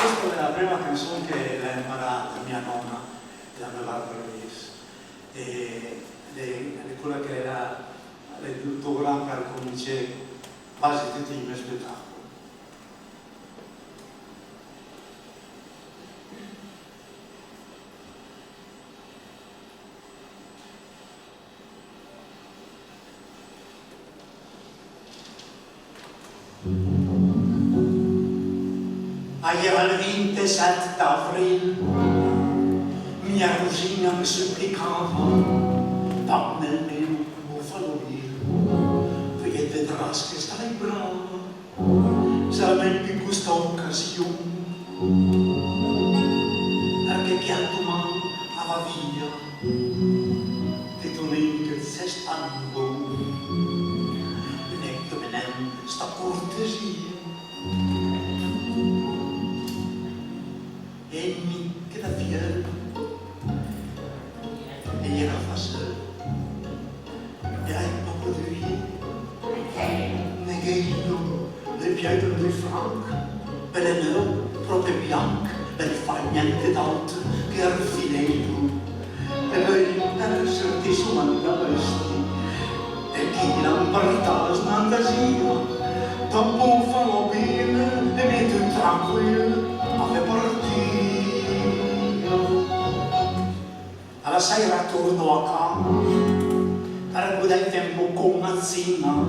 Questa è la prima canzone che l'ha imparata mia nonna, la Roberto Bill, ed è quella che era l'eduttora per cominciare quasi tutti i miei spettacoli. Era il 27 d'avril, mia cugina mi supplicava, dammi almeno un Bufalo Bill, perché vedràs che stai brava, sarà ben più questa occasione, perché pianto mano va via, ti donen che sei stanco, e me sta cortesia. E mi queda fiel, e era facile, e hai poco di vie, negheino, le pietre di Frank, belle nero, proprio bianche, per fare niente d'altro che al filetto, e per esserti su mandasti, e chi l'amparta smandasia, dopo Bufalo Bill, e mi tu tranquillo, a partire. Alla sera torno a casa per godere il tempo con mazzina,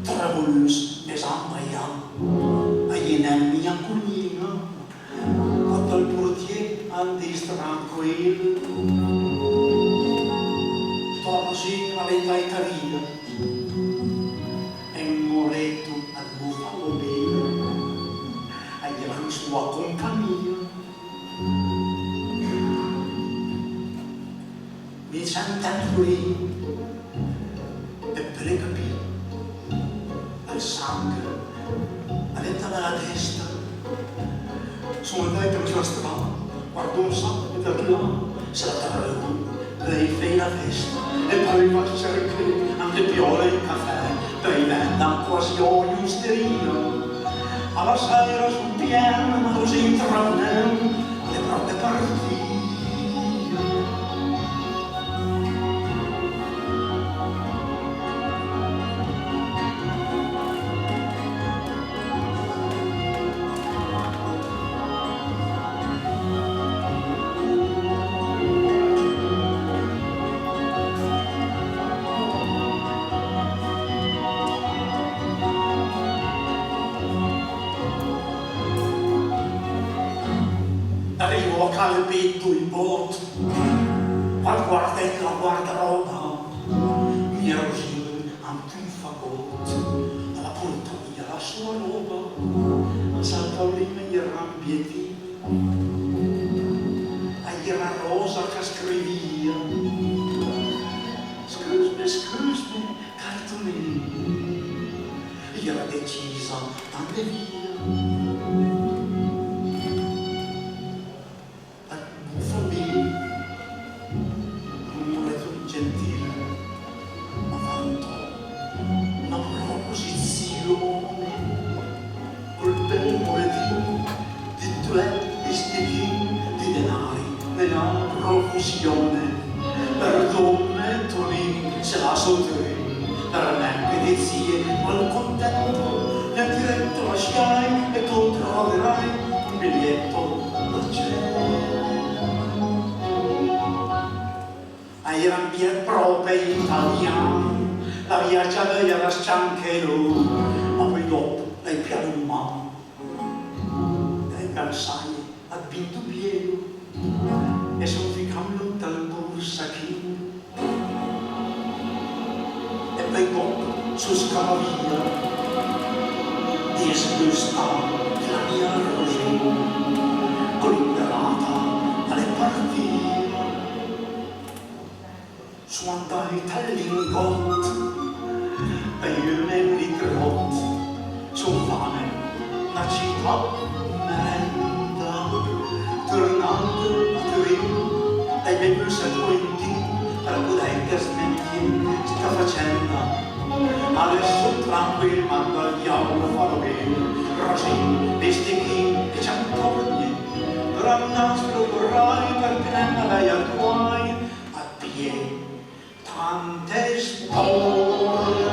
travolus desambaià, a jenem mia cugina, fatto il portier andis tranquillo, così all'età caria, e moretto al Bufalo Bill, a gran sua compagnia. Mi sentendo lì e per capire al sangue all'entrare la testa, sono andato per la strada, guardo un sacco e da là se la Trelilu, lei fa la festa e poi va a cercare anche piole e caffè, poi venda quasi ogni osteria. Alla sera sul piano così intravenendo le proprie partite. Arrivo a calpetto in botto, al guardello la guardaroba, mia rosina anche un fagotto, alla porta via la sua roba, salta prima gli rampiettini, agli era rosa che scrivia, scusami, cartolini, gli era decisa, tante via. Per donne Tonini se la sottrini, per me che dizie al contento, nel diretto lasciai e controllerai un biglietto da cielo. Ai rampier proprio italiani, la viaggia era anche lui, ma poi dopo lei piano in mano, lei pensai ha vinto pieno. E sono ficando dal bursachino e poi dopo su scavavia disgustava la mia rosina collerata alle partite su andai dall'ingotto e io me li grotto su fame la città merenda tornando dai miei perseguenti per poter che smentire sta facendo adesso tranquillo mando al diavolo Bufalo Bill Rosini, Vestichini e Ciampone gran nastro vorrai per tenere lei a tuoi a piedi tante spoglie